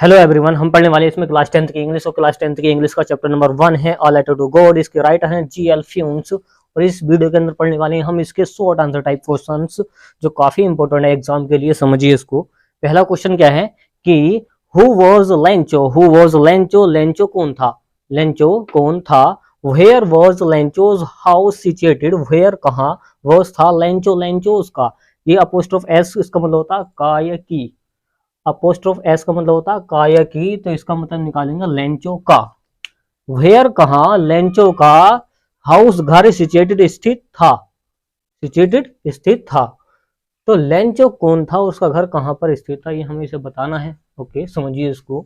Hello everyone, हम पढ़ने वाले इसमें क्लास 10th की इंग्लिश और क्लास 10th की इंग्लिश का चैप्टर नंबर 1 है अ लेटर टू गॉड। इसके राइटर हैं जीएल फ्यून्स और इस वीडियो के अंदर पढ़ने वाले हैं हम इसके शॉर्ट आंसर टाइप क्वेश्चंस जो काफी इंपॉर्टेंट है एग्जाम के लिए। समझिए इसको। पहला क्वेश्चन क्या है कि who was Lencho. Who was Lencho, Lencho कौन था, लेंचो कौन था। Where was Lencho's house situated, where कहाँ, वाज था, लेंचो लेंचोज का। ये अपोस्ट्रोफ एस इसका मतलब होता है काय की, अपोस्ट्रोफ एस का मतलब होता है काय की, तो इसका मतलब निकालेंगे लेंचो का। वेयर कहा, लेंचो का हाउस घर सिचुएटेड स्थित था, सिचुएटेड स्थित था। तो लेंचो कौन था, उसका घर कहां पर स्थित था, ये हमें इसे बताना है। ओके, समझिए इसको।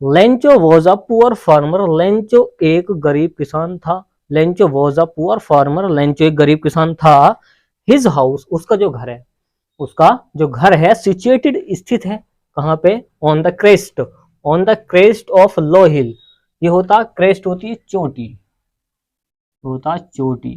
Lencho was a poor farmer, Lencho एक गरीब किसान था। Lencho was a poor farmer, Lencho एक गरीब किसान था। हिज हाउस, उसका जो घर है, उसका जो घर है सिचुएटेड स्थित है कहां पे, on the crest, on the crest of low hill. ये होता क्रेस्ट होती है चोटी, होता चोटी।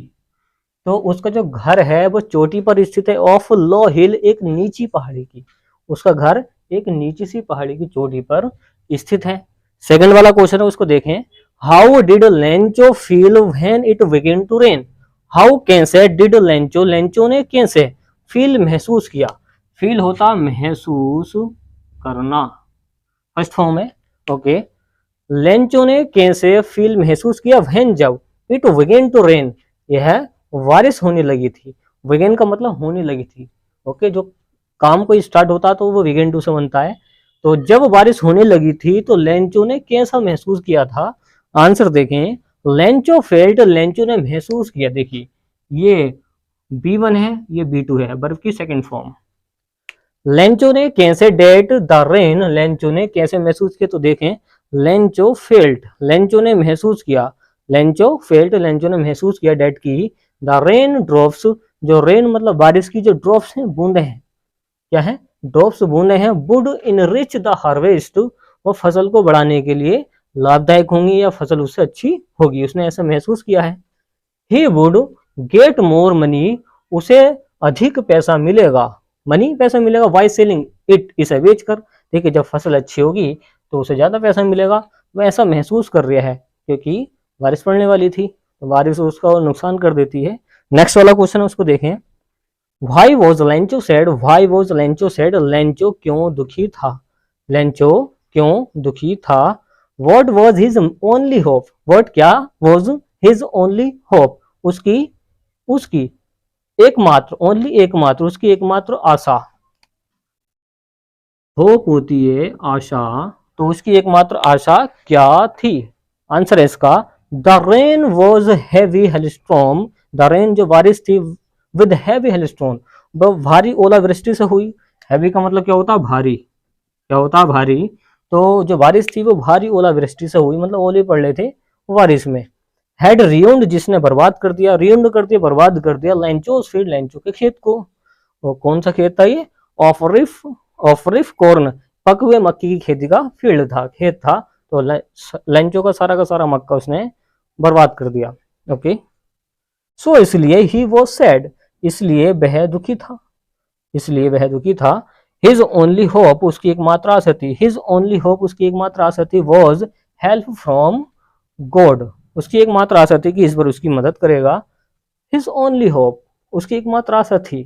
तो उसका जो घर है वो चोटी पर स्थित है, ऑफ लो हिल एक नीची पहाड़ी की, उसका घर एक नीची सी पहाड़ी की चोटी पर स्थित है। सेकंड वाला क्वेश्चन है, उसको देखें। How did Lencho feel when it began to rain. How कैसे, डिड लेंचो, लेंचो ने कैसे, फील महसूस किया। फील होता महसूस करना, फर्स्ट फॉर्म है। ओके, लेंचो ने कैसे फील महसूस किया, व्हेन जब, इट बिगेन टू रेन, यह बारिश होने लगी थी। बिगेन का मतलब होने लगी थी। ओके, जो काम को स्टार्ट होता तो वो बिगेन टू से बनता है। तो जब बारिश होने लगी थी तो लेंचो ने कैसा महसूस किया था। आंसर देखें। लेंचो फेल्ट, लेंचो ने महसूस किया। देखिए ये B1 है, ये B2 है, वर्ब की सेकंड फॉर्म। लेंचो ने कैसे डेट द रेन, लेंचो ने कैसे महसूस किया, तो देखें लेंचो फेल्ट, लेंचो ने महसूस किया, लेंचो फेल्ट, लेंचो ने महसूस किया डेट की द रेन ड्रॉप्स, जो रेन मतलब बारिश की जो ड्रॉप्स हैं, बूंदे हैं, क्या है, ड्रॉप्स बूंदे हैं, वुड इनरिच द हार्वेस्ट, वो फसल को बढ़ाने के लिए लाभदायक होंगी या फसल उससे अच्छी होगी, उसने ऐसा महसूस किया है। He would get more money, उसे अधिक पैसा मिलेगा, मनी पैसा मिलेगा, बाय सेलिंग इट, इसे बेचकर। देखिए जब फसल अच्छी होगी तो उसे ज्यादा पैसा मिलेगा, वो ऐसा महसूस कर रहा है क्योंकि बारिश पड़ने वाली थी, तो बारिश उसका नुकसान कर देती है। नेक्स्ट वाला क्वेश्चन है, उसको देखें। Why was Lencho sad, why was Lencho sad, Lencho क्यों दुखी था, लेंचो क्यों दुखी था। What was his only hope, what क्या, वॉज हिज ओनली होप, उसकी, उसकी एकमात्र, ओनली एकमात्र, उसकी एकमात्र आशा। होप होती है आशा, तो उसकी एकमात्र आशा क्या थी। आंसर है इसका the rain was heavy hailstorm, the rain जो बारिश थी, विद हैवी हेलस्टॉर्म, वो भारी ओलावृष्टि से हुई। हैवी का मतलब क्या होता है, भारी, क्या होता है, भारी। तो जो बारिश थी वो भारी ओलावृष्टि से हुई, मतलब ओले पड़ रहे थे बारिश में। हैड रियूंड, जिसने बर्बाद कर दिया, रियूंड कर दिया, बर्बाद कर दिया, लेंचोस, फिर लेंचो के खेत को। वो कौन सा खेत था ये, ऑफरिफ, ऑफरिफ कॉर्न, पके हुए मक्की की खेती का फील्ड था, खेत था। तो लेंचो का सारा मक्का उसने बर्बाद कर दिया। ओके, सो इसलिए ही वो सैड, इसलिए वह दुखी था, इसलिए वह दुखी था। हिज ओनली होप, उसकी एकमात्र आशा थी, हिज ओनली होप, उसकी एकमात्र आशा थी, वॉज हेल्प फ्रॉम गॉड, उसकी एकमात्र आशा थी कि ईश्वर उसकी मदद करेगा। हिज ओनली होप, उसकी एकमात्र आशा थी,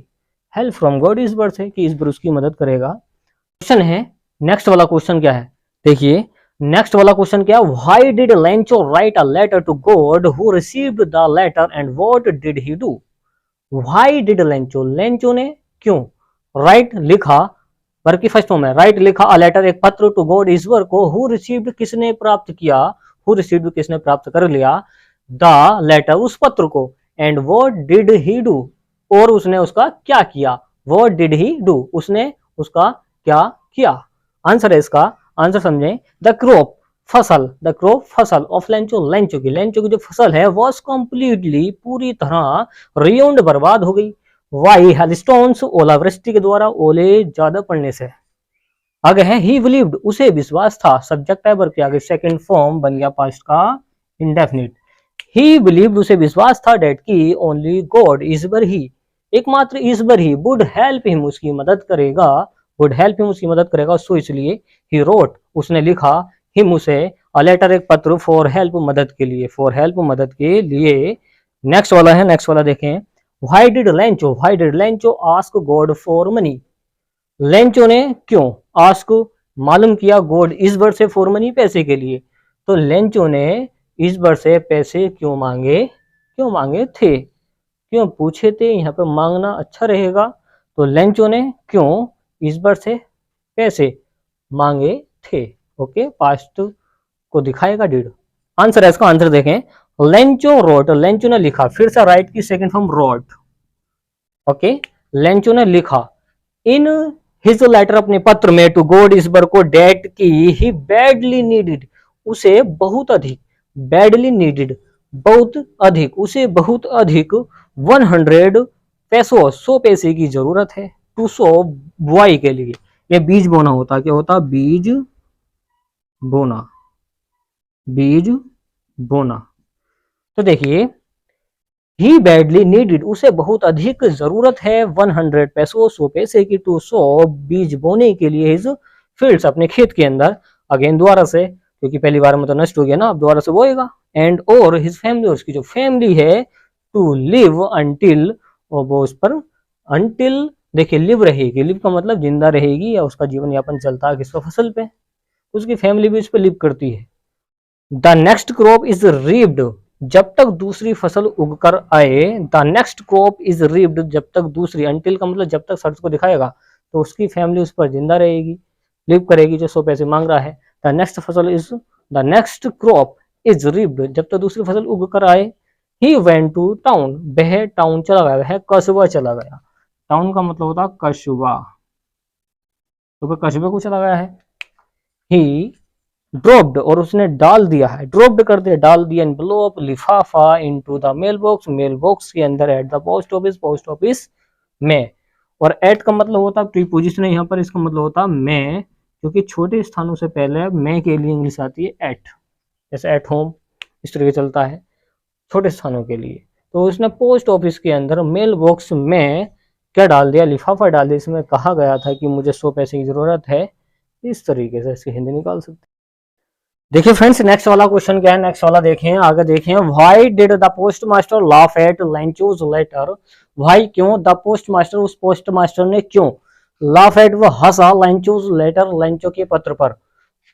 हेल्प फ्रॉम गॉड, ईश्वर से, कि ईश्वर उसकी मदद करेगा। क्वेश्चन है, नेक्स्ट वाला क्वेश्चन क्या है, देखिए नेक्स्ट वाला क्वेश्चन क्या है। Why did Lencho write a letter to God who received the letter and what did he do. Why did Lencho, Lencho ने क्यों, राइट लिखा, वर्ब की फर्स्ट फॉर्म है, राइट लिखा, अ लेटर एक पत्र, टू गॉड ईश्वर को, हु रिसीव्ड किसने प्राप्त किया, हु रिसीव्ड किसने प्राप्त कर लिया, द लेटर उस पत्र को, and what did he do, और उसने उसका क्या किया, व्हाट डिड ही डू, उसने उसका क्या किया। आंसर है इसका, आंसर समझें। द क्रॉप, फसल, द क्रॉप फसल ऑफ लेंचो, लेंचो की, लेंचो की जो फसल है वॉज कंप्लीटली, पूरी तरह, रियूंड बर्बाद हो गई, वाई हेलस्टोन्स, ओलावृष्टि के द्वारा, ओले ज्यादा पड़ने से। आगे है ही बिलीव्ड, उसे विश्वास था, सब्जेक्ट है वर्ब के आगे सेकंड फॉर्म बन गया पास्ट का इंडेफिनिट। ही बिलीव्ड, उसे विश्वास था, डेट की ओनली गॉड, ईश्वर ही, एकमात्र ईश्वर ही, वुड हेल्प हिम, उसकी मदद करेगा, वुड हेल्प हिम, उसकी मदद करेगा। सो इसलिए ही रोट, उसने लिखा हिम उसे अ लेटर एक पत्र फॉर हेल्प मदद के लिए, फॉर हेल्प मदद के लिए। नेक्स्ट वाला है, नेक्स्ट वाला देखें। Why did Lencho ask God for money. Lencho ने क्यों आस्क मालूम किया गॉड ईश्वर से फॉर मनी पैसे के लिए। तो लेंचो ने ईश्वर से पैसे क्यों मांगे थे, क्यों पूछे थे, यहाँ पे मांगना अच्छा रहेगा। तो लेंचो ने क्यों ईश्वर से पैसे मांगे थे। ओके, पास्ट को दिखाएगा डिड। आंसर है इसका, आंसर देखें। लेंचो रोट, लेंचो ने लिखा, फिर से राइट की second form wrote. Okay, Lencho ने लिखा इन हिज लेटर, अपने पत्र में, टू गॉड ईश्वर को, डेट की ही बैडली नीडेड, उसे बहुत अधिक, बैडली नीडेड बहुत अधिक, उसे बहुत अधिक 100 पैसों 100 पैसे की जरूरत है, टू सो बुआई के लिए। ये बीज बोना होता, क्या होता, बीज बोना, बीज बोना। तो देखिए ही बैडली नीडेड, उसे बहुत अधिक जरूरत है 100 पैसों 100 पैसे की, टू सो बीज बोने के लिए, हिज फील्ड्स, अपने खेत के अंदर। अगेन दोबारा से, क्योंकि पहली बार में तो नष्ट हो गया ना, अब दोबारा से बोएगा। एंड और हिज फैमिली, उसकी जो फैमिली है, टू लिव अंटिल, और वो उस पर अंटिल, देखिए लिव रहेगी, लिव का मतलब जिंदा रहेगी या उसका जीवन यापन चलता है किसका, फसल पे, उसकी फैमिली भी उस पर लिव करती है। The next crop is reaped, जब तक दूसरी फसल उगकर आए, the next crop is reaped, जब तक दूसरी, अंटिल का मतलब जब तक शर्त को दिखाएगा, तो उसकी फैमिली उस पर जिंदा रहेगी, लिव करेगी, जो 100 पैसे मांग रहा है। द नेक्स्ट फसल is, the next crop is reaped, जब तक दूसरी फसल उग कर आए। ही वेंट टू टाउन, वह टाउन चला गया, वह कस्बा चला गया। टाउन का मतलब होता कस्बा, तो वह कस्बे को चला गया है। ही ड्रॉप्ड, और उसने डाल दिया है, ड्रॉप्ड कर दिया, डाल दिया, एनवेलप लिफाफा, into the mailbox, mailbox के अंदर, एट द पोस्ट ऑफिस में। और एट का मतलब होता है प्रीपोजिशन है यहाँ पर, इसका मतलब होता है में, क्योंकि छोटे स्थानों से पहले में के लिए इंग्लिश आती है एट, जैसे एट होम, इस तरह चलता है छोटे स्थानों के लिए। तो उसने पोस्ट ऑफिस के अंदर मेल बॉक्स में क्या डाल दिया, लिफाफा डाल दिया। इसमें कहा गया था कि मुझे 100 पैसे की जरूरत है, इस तरीके से इसकी हिंदी निकाल सकते। देखिए फ्रेंड्स, नेक्स्ट वाला क्वेश्चन क्या है, नेक्स्ट वाला देखें, आगे देखें। Why did the postmaster laugh at Lencho's letter, why क्यों, द पोस्ट मास्टर, उस पोस्ट मास्टर ने क्यों, लाफ एट वो हंसा, लेंचोज लेटर, लेंचो के पत्र पर,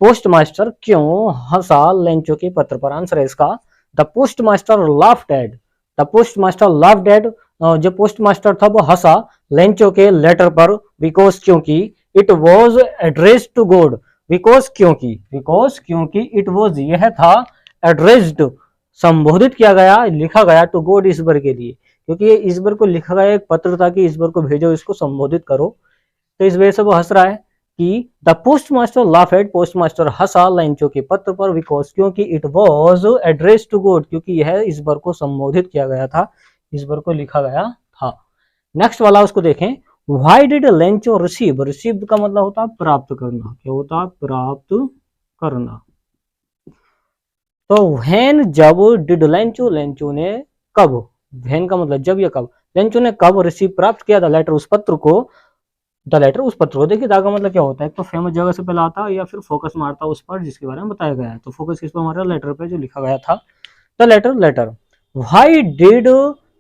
पोस्ट मास्टर क्यों हंसा लेंचो के पत्र पर। आंसर है इसका, the postmaster laughed at, the postmaster laughed at, जो पोस्ट मास्टर था वो हंसा लेंचो के लेटर पर, बिकॉज क्योंकि, it was addressed to God, because क्योंकि इट वॉज यह था, एड्रेस्ड संबोधित किया गया, लिखा गया, टू गॉड ईश्वर के लिए, क्योंकि ईश्वर को लिखा गया एक पत्र था कि ईश्वर को भेजो, इसको संबोधित करो। तो इस वजह से वो हंस रहा है कि the postmaster laugh at, postmaster हंसा लेंचो के पत्र पर, बिकॉज क्योंकि it was addressed to God, क्योंकि यह ईश्वर को संबोधित किया गया था, ईश्वर को लिखा गया था। नेक्स्ट वाला उसको देखें। Why did Lencho receive, receive का मतलब होता है प्राप्त करना, क्या होता है, प्राप्त करना। तो व्हेन, जब, डिड लेंचो, लेंचो ने कब, व्हेन का मतलब जब या कब, लेंचो ने कब रिसीव प्राप्त किया, द लेटर उस पत्र को, द लेटर उस पत्र को। देखिए का मतलब क्या होता है, एक तो फेमस जगह से पहले आता है या फिर फोकस मारता उस पर जिसके बारे में बताया गया है। तो फोकस किस पर मार रहा है, लेटर पे जो लिखा गया था, the letter, letter. Why did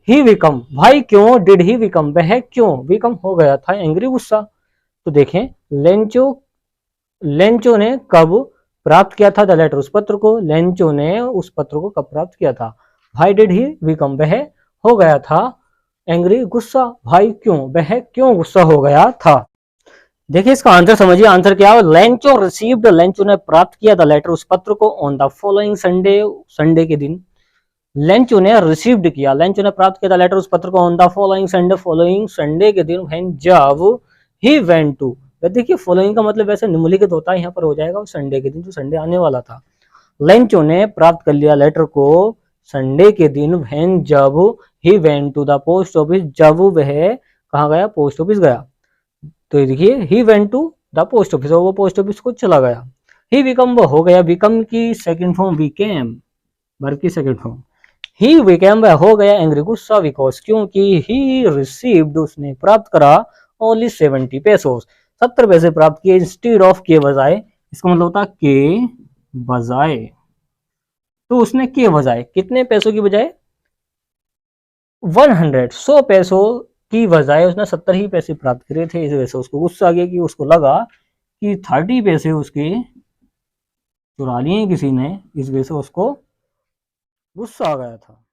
he become, भाई क्यों, डिड ही बिकम, वह क्यों बिकम हो गया था, एंग्री, गुस्सा। तो देखें लेंचो ने कब प्राप्त किया था द लेटर उस पत्र को, लेंचो ने उस पत्र को कब प्राप्त किया था। व्हाई डिड ही बिकम, वह हो गया था एंग्री, गुस्सा, भाई क्यों, वह क्यों गुस्सा हो गया था। देखिए इसका आंसर समझिए, आंसर क्या है, लेंचो रिसीव्ड, लेंचो ने प्राप्त किया द लेटर उस पत्र को, on the following Sunday, Sunday के दिन। लेंचो ने रिसीव्ड किया, लेंचो ने प्राप्त किया था लेटर उस पत्र को, on the following Sunday, following Sunday के दिन, व्हेन, जब, ही वेंट टू। देखिए फॉलोइंग का मतलब वैसे निम्नलिखित होता है, यहाँ पर हो जाएगा संडे के दिन, जो संडे आने वाला था। लेंचो ने प्राप्त कर लिया लेटर को संडे के दिन, व्हेन, जब, he went to the post office, जब वह कहाँ गया, पोस्ट ऑफिस गया। तो देखिए he went to the post office, वो पोस्ट ऑफिस को चला गया। ही बिकम, वो हो गया, बिकम की सेकंड फॉर्म बिकेम, वर्ब की सेकंड फॉर्म। ही बिकेम, वह हो गया, एंग्री, गुस्सा, बिकॉज क्योंकि, ही रिसीव्ड, उसने प्राप्त करा, ओनली 70 पैसोस, 70 पैसे प्राप्त किए, इंस्टीड ऑफ के बजाय, इसका मतलब होता के बजाय, तो उसने के बजाय कितने पैसों की बजाय 100 पैसों की बजाय उसने 70 ही पैसे प्राप्त करे थे। इस वजह से उसको गुस्सा आ गया कि उसको लगा कि 30 पैसे उसके चुरा लिए किसी ने, इस वजह से उसको गुस्सा आ गया था।